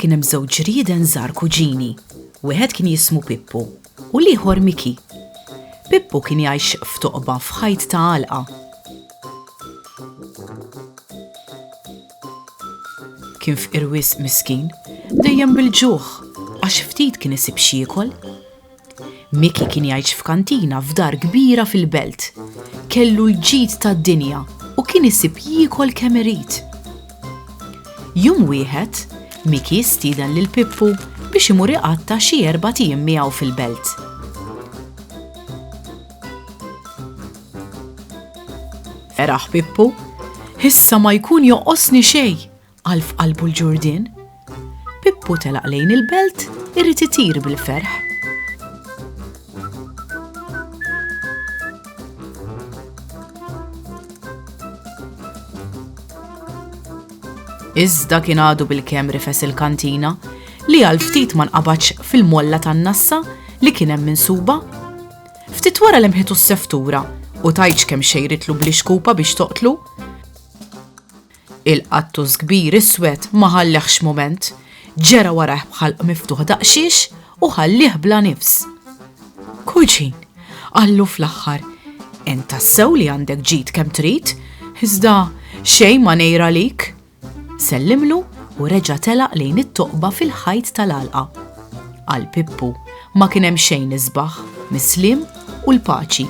kien hemm żewġ rieden żgħar kuġini. Wieħed kien jismu Pippu u l-ieħor Miki. Pippu kien jgħix f'toqba f'ħajt ta' għalqa. Kien f'irwis miskin, dejjem bil-ġuħ għax ftit kien isib xiekol. Miki kien jgħix f'kantina f'dar kbira fil-belt. Kellu l-ġid tad-dinja u kien isib jiekol kemm irid. Jum wieħed, Miki stieden lil Pippu biex imur iqatta xi 4 ijiem miegħu fil-belt. Feraħ Pippu, issa ma jkun joqosni xejn, qal f'qalbu l-ġurdien. Pippu telaq lejn il-belt irid itir bil-ferħ. Iżda kien għadu bil-kemm rifes il-kantina li għal ftit ma nqabadx fil-molla tan-nassa li kien hemm minsuba. Ftit wara li mħitu s-seftura u tajġ kemm xejritlu bl-ixkupa biex toqtlu. Il-qattuż kbir iswed ma ħalleħx mument, ġera warah bħalq miftuħ daqsxiex u ħallih bla nifs. Kuġin, qallu fl-aħħar, enta sew li għandek ġid kemm trid, iżda xejn ma ngħira lik. Sellimlu u reġa' telaq lejn it-toqba fil-ħajt tal-għalqa. Għal Pippu ma kien hemm xejn isbaħ, misliem u l-paċi.